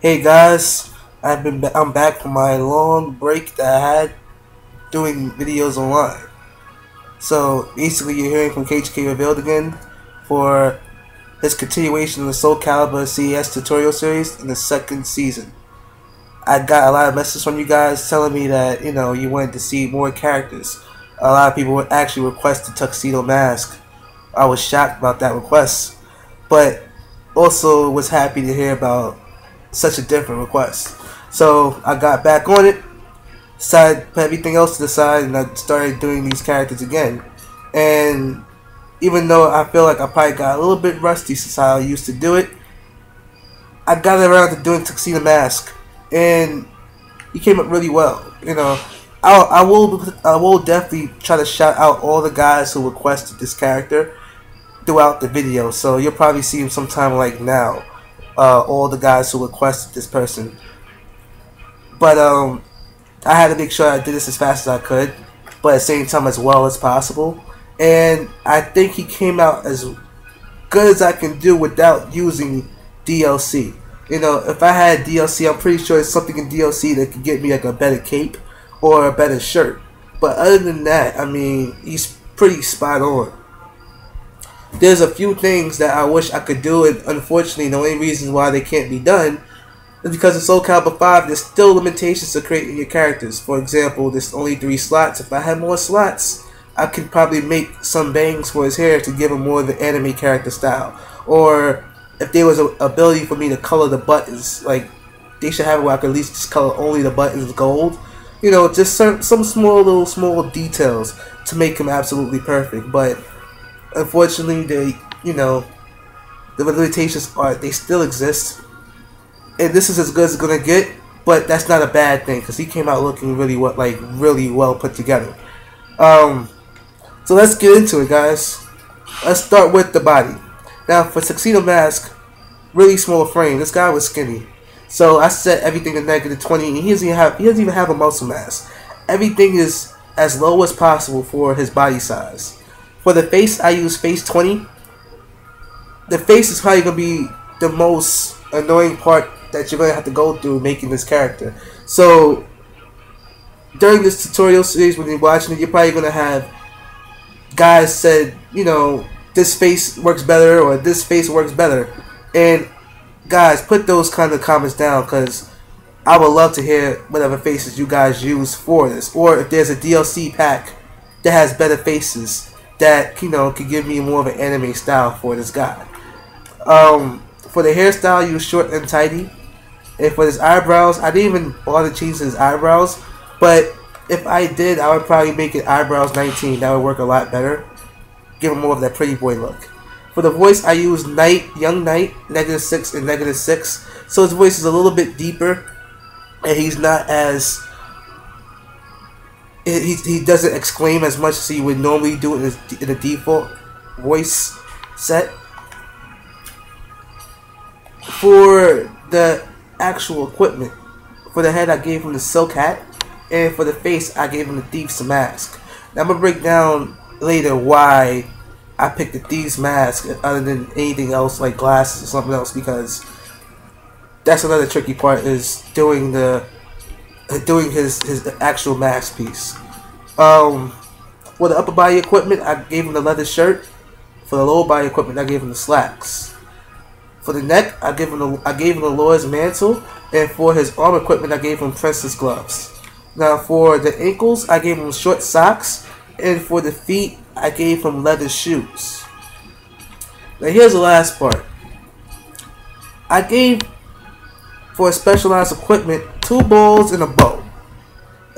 Hey guys, I'm back from my long break that I had doing videos online. So basically, you're hearing from KGKProductionz again for his continuation of the SoulCalibur CES tutorial series in the second season. I got a lot of messages from you guys telling me that you wanted to see more characters. A lot of people would actually request the Tuxedo Mask. I was shocked about that request, but also was happy to hear about such a different request. So I got back on it, decided put everything else to the side, and I started doing these characters again. And even though I feel like I probably got a little bit rusty since how I used to do it, I got around to doing Tuxedo Mask, and he came up really well. I will definitely try to shout out all the guys who requested this character throughout the video. So you'll probably see him sometime like now. All the guys who requested this person. But I had to make sure I did this as fast as I could, but at the same time as well as possible. And I think he came out as good as I can do without using DLC. If I had DLC, I'm pretty sure there's something in DLC that could get me like a better cape or a better shirt. But other than that, I mean, he's pretty spot on. There's a few things that I wish I could do, and unfortunately the only reasons why they can't be done is because in SoulCalibur V there's still limitations to creating your characters. For example, there's only 3 slots. If I had more slots, I could probably make some bangs for his hair to give him more of the anime character style. Or if there was an ability for me to color the buttons, like they should have it where I could at least just color only the buttons gold. Just some small details to make him absolutely perfect. But unfortunately, the limitations they still exist, and this is as good as it's gonna get. But that's not a bad thing because he came out looking really well put together. So let's get into it, guys. Let's start with the body. Now for Tuxedo Mask, really small frame. This guy was skinny, so I set everything to -20, and he doesn't even have a muscle mass. Everything is as low as possible for his body size. For the face, I use face 20. The face is probably going to be the most annoying part that you're going to have to go through making this character. So, during this tutorial series, when you're watching it, you're probably going to have guys said, this face works better, or this face works better. And, guys, put those kind of comments down, because I would love to hear whatever faces you guys use for this. Or if there's a DLC pack that has better faces that could give me more of an anime style for this guy. For the hairstyle, use short and tidy. And for his eyebrows, I didn't even bother changing his eyebrows, but if I did, I would probably make it eyebrows 19. That would work a lot better, give him more of that pretty boy look. For the voice, I use Young Knight, -6 and -6, so his voice is a little bit deeper, and he's not as he doesn't exclaim as much as he would normally do in a default voice set. For the actual equipment, for the head I gave him the silk hat, and for the face I gave him the Thieves Mask. Now I'm going to break down later why I picked the Thieves Mask other than anything else like glasses or something else, because that's another tricky part, is doing his actual mask piece. For the upper body equipment, I gave him the leather shirt. For the lower body equipment, I gave him the slacks. For the neck, I gave him the Lord's mantle, and for his arm equipment, I gave him princess gloves. Now for the ankles, I gave him short socks, and for the feet, I gave him leather shoes. Now here's the last part. I gave, for specialized equipment, 2 balls and a bow.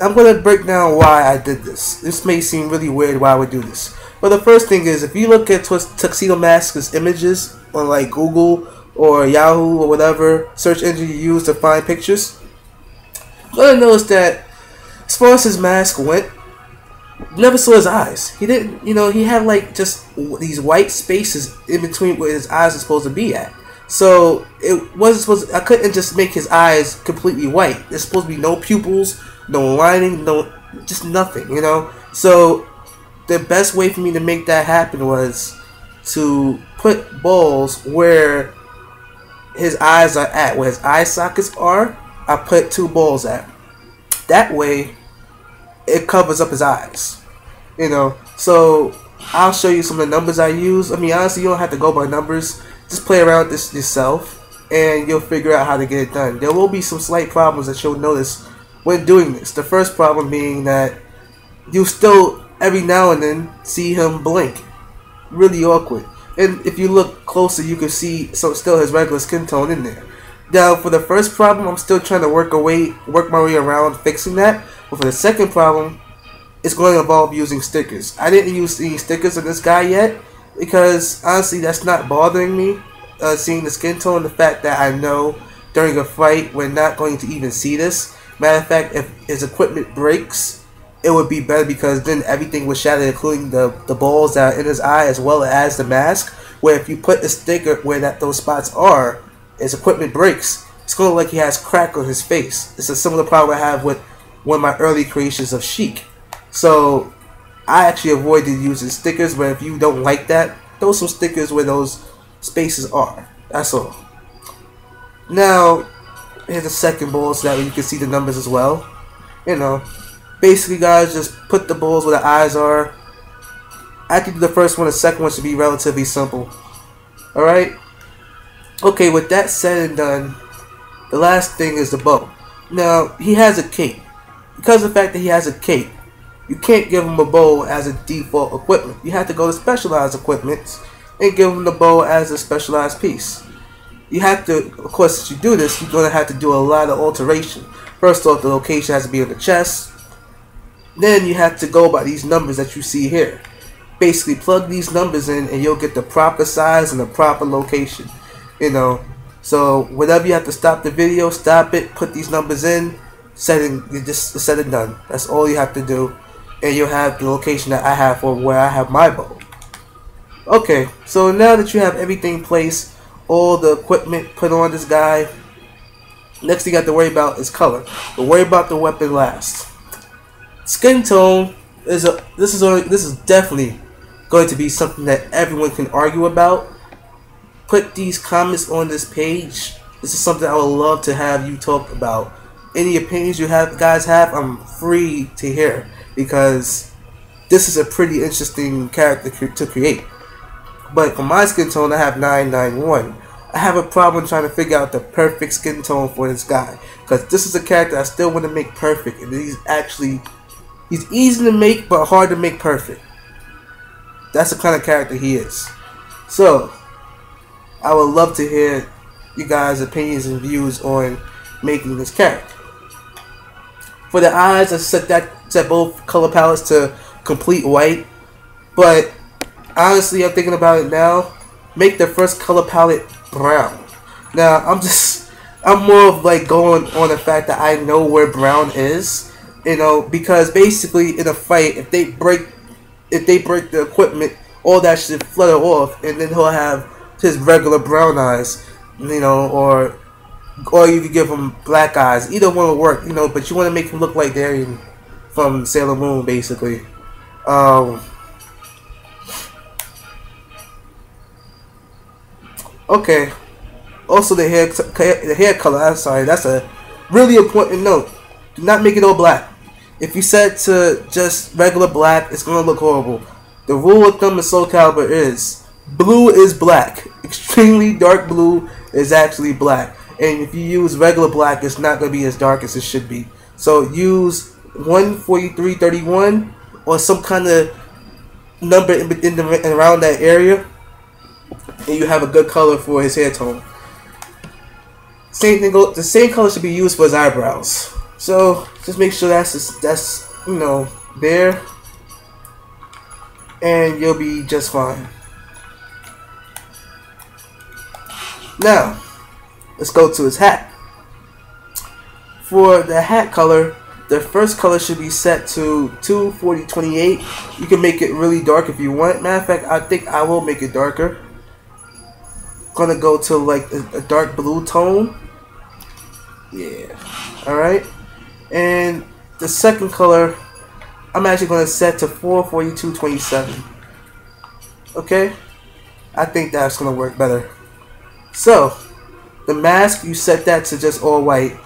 I'm going to break down why I did this. This may seem really weird why I would do this. But the first thing is, if you look at Tuxedo Mask's images on like Google or Yahoo or whatever search engine you use to find pictures, you're going to notice that as far as his mask went, you never saw his eyes. He didn't, he had like just these white spaces in between where his eyes are supposed to be at. So it wasn't supposed I couldn't just make his eyes completely white. There's supposed to be no pupils, no lining, just nothing, So the best way for me to make that happen was to put balls where his eyes are at, where his eye sockets are, I put 2 balls at. That way, it covers up his eyes. You know, so I'll show you some of the numbers I use. I mean, honestly, you don't have to go by numbers. Just play around with this yourself, and you'll figure out how to get it done. There will be some slight problems that you'll notice when doing this. The first problem being that you still, every now and then, see him blink. Really awkward. And if you look closer, you can see still his regular skin tone in there. Now, for the first problem, I'm still trying to work my way around fixing that. But for the second problem, it's going to involve using stickers. I didn't use any stickers on this guy yet because honestly, that's not bothering me. Seeing the skin tone, the fact that I know during a fight we're not going to even see this. Matter of fact, if his equipment breaks, it would be better because then everything would shatter, including the balls that are in his eye as well as the mask. Where if you put a sticker where those spots are, his equipment breaks, it's going to look like he has crack on his face. It's a similar problem I have with one of my early creations of Sheik. So I actually avoided using stickers, but if you don't like that, throw some stickers where those spaces are. That's all. Now, here's the second ball so that way you can see the numbers as well. You know, basically guys, just put the balls where the eyes are. After you do the first one, the second one should be relatively simple. Alright? Okay, with that said and done, the last thing is the bow. Now, he has a cape. Because of the fact that he has a cape, you can't give him a bow as a default equipment. You have to go to specialized equipment and give him the bow as a specialized piece. You have to, of course, as you do this, you're going to have to do a lot of alteration. First off, the location has to be on the chest. Then you have to go by these numbers that you see here. Basically, plug these numbers in and you'll get the proper size and the proper location. You know, so whenever you have to stop the video, stop it, put these numbers in, you just set it done. That's all you have to do. And you'll have the location that I have for where I have my bow. Okay, so now that you have everything placed, all the equipment put on this guy, next thing you have to worry about is color. But worry about the weapon last. Skin tone this is definitely going to be something that everyone can argue about. Put these comments on this page. This is something I would love to have you talk about. Any opinions you guys have, I'm free to hear, because this is a pretty interesting character to create. But for my skin tone, I have 991. I have a problem trying to figure out the perfect skin tone for this guy, because this is a character I still want to make perfect, and he's easy to make but hard to make perfect. That's the kind of character he is. So I would love to hear you guys' opinions and views on making this character. For the eyes, I set both color palettes to complete white, but honestly, I'm thinking about it now. Make the first color palette brown. Now, I'm more of like going on the fact that I know where brown is, you know, because basically in a fight, if they break the equipment, all that should flutter off, and then he'll have his regular brown eyes, you know, or you could give him black eyes. Either one will work, you know, but you want to make him look like Darien from Sailor Moon, basically. Okay. Also, the hair color. I'm sorry, that's a really important note. Do not make it all black. If you set to just regular black, it's gonna look horrible. The rule of thumb in SoulCalibur is blue is black. Extremely dark blue is actually black. And if you use regular black, it's not going to be as dark as it should be. So use 14331 or some kind of number around that area, and you have a good color for his hair tone. Same thing. The same color should be used for his eyebrows. So just make sure that's you know, there, and you'll be just fine. Now, let's go to his hat. For the hat color, the first color should be set to 24028. You can make it really dark if you want. Matter of fact, I think I will make it darker. Gonna go to like a dark blue tone. Yeah. Alright. And the second color, I'm actually gonna set to 44227. Okay? I think that's gonna work better. So, the mask, you set that to just all white.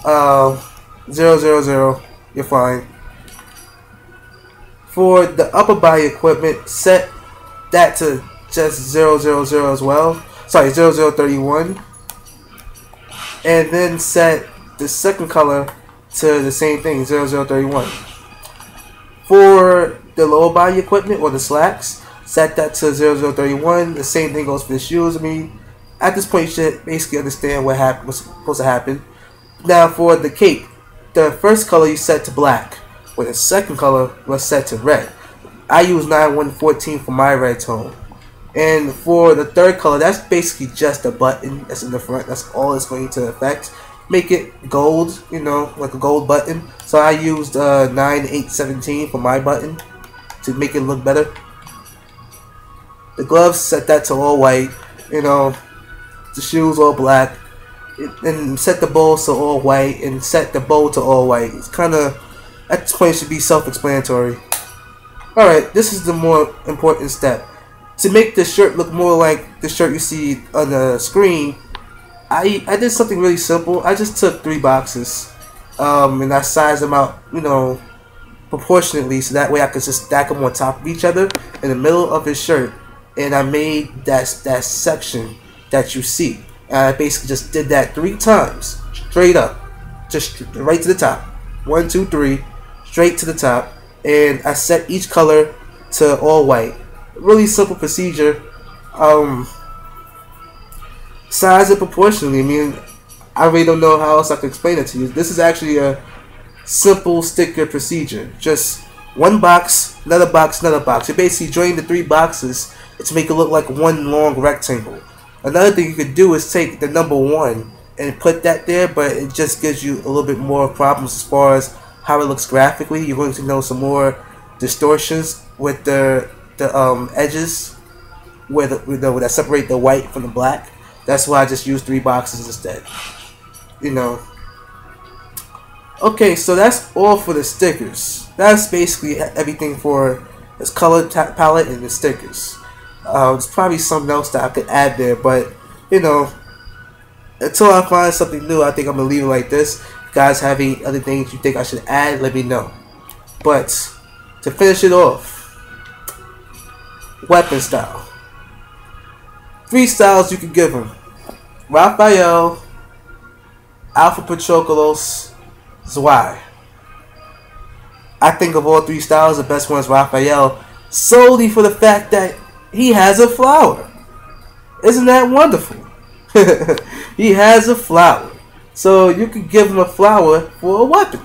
000, you're fine. For the upper body equipment, set that to just 000 as well. Sorry, 0031. And then set the second color to the same thing, 0031. For the lower body equipment or the slacks, set that to 0031. The same thing goes for the shoes. I mean, at this point, you should basically understand what's supposed to happen. Now, for the cape, the first color you set to black, where the second color was set to red. I use 9114 for my red tone. And for the third color, that's basically just a button that's in the front. That's all it's going to affect. Make it gold, you know, like a gold button. So I used 9817 for my button to make it look better. The gloves, set that to all white, you know. The shoes all black. And set the bows to all white and set the bow to all white. It's kind of, at this point, it should be self-explanatory. Alright, this is the more important step. To make the shirt look more like the shirt you see on the screen, I did something really simple. I just took 3 boxes and I sized them out, you know, proportionately, so that way I could just stack them on top of each other in the middle of his shirt, and I made that section that you see. I basically just did that 3 times, straight up, just right to the top. 1, 2, 3, straight to the top, and I set each color to all white. Really simple procedure. Size it proportionally. I mean, I really don't know how else I could explain it to you. This is actually a simple sticker procedure. Just one box, another box, another box. You basically join the 3 boxes to make it look like one long rectangle. Another thing you could do is take the number 1 and put that there, but it just gives you a little bit more problems as far as how it looks graphically. You're going to know some more distortions with the edges where that separate the white from the black. That's why I just used 3 boxes instead. You know. Okay, so that's all for the stickers. That's basically everything for this color palette and the stickers. There's probably something else that I could add there, but you know, until I find something new, I think I'm gonna leave it like this. If you guys have any other things you think I should add, let me know. But to finish it off, weapon style. 3 styles you can give him: Raphael, Alpha Patroclus, Zwei. I think of all 3 styles, the best one is Raphael, solely for the fact that he has a flower. Isn't that wonderful? He has a flower. So you could give him a flower for a weapon.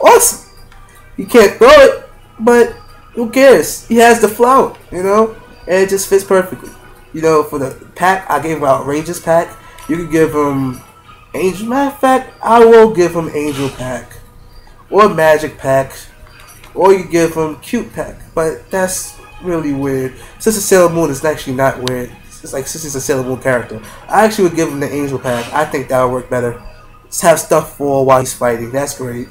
Awesome. You can't throw it, but who cares? He has the flower, you know? And it just fits perfectly. You know, for the pack, I gave him Outrageous pack. You could give him Angel. Matter of fact, I will give him Angel pack. Or Magic pack. Or you give him Cute pack. But that's really weird. Since the Sailor Moon is actually not weird. It's like, since he's a Sailor Moon character, I actually would give him the Angel pack. I think that would work better. Just have stuff for while he's fighting. That's great.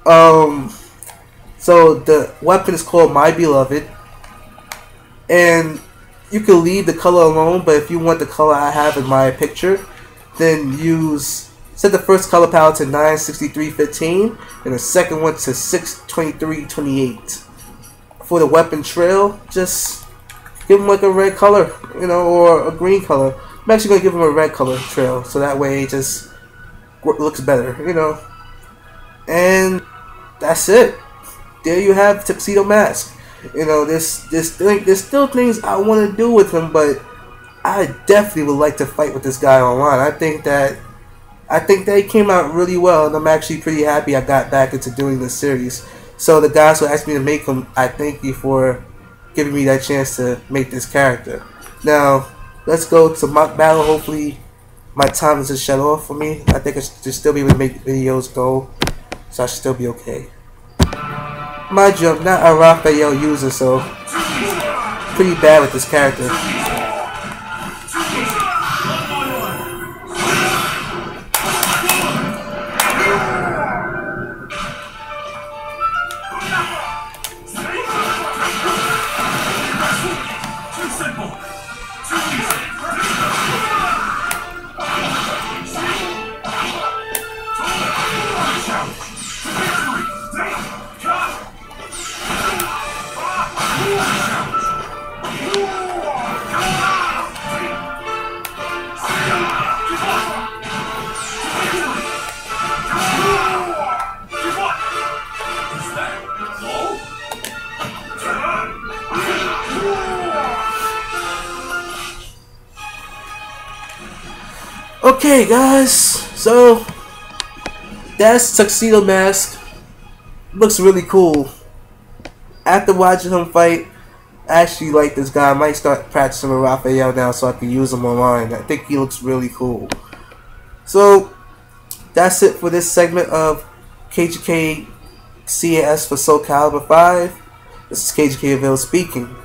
So the weapon is called My Beloved, and you can leave the color alone, but if you want the color I have in my picture, then set the first color palette to 96315 and the second one to 62328. For the weapon trail, just give him like a red color, you know, or a green color. I'm actually going to give him a red color trail, so that way it just looks better, you know. And that's it. There you have Tuxedo Mask. You know, there's still things I want to do with him, but I definitely would like to fight with this guy online. I think that he came out really well, and I'm actually pretty happy I got back into doing this series. So the guys who asked me to make him, I thank you for giving me that chance to make this character. Now, let's go to mock battle. Hopefully my time doesn't shut off for me. I think I should still be able to make videos go, so I should still be okay. Mind you, I'm not a Raphael user, so pretty bad with this character. Okay, guys, so that's Tuxedo Mask. Looks really cool. After watching him fight, I actually like this guy. I might start practicing with Raphael now so I can use him online. I think he looks really cool. So that's it for this segment of KGKCS for SoulCalibur V. This is KGKProductionz speaking,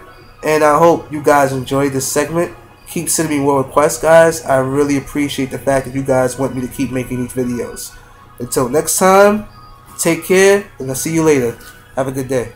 and I hope you guys enjoyed this segment. Keep sending me more requests, guys. I really appreciate the fact that you guys want me to keep making these videos. Until next time, take care, and I'll see you later. Have a good day.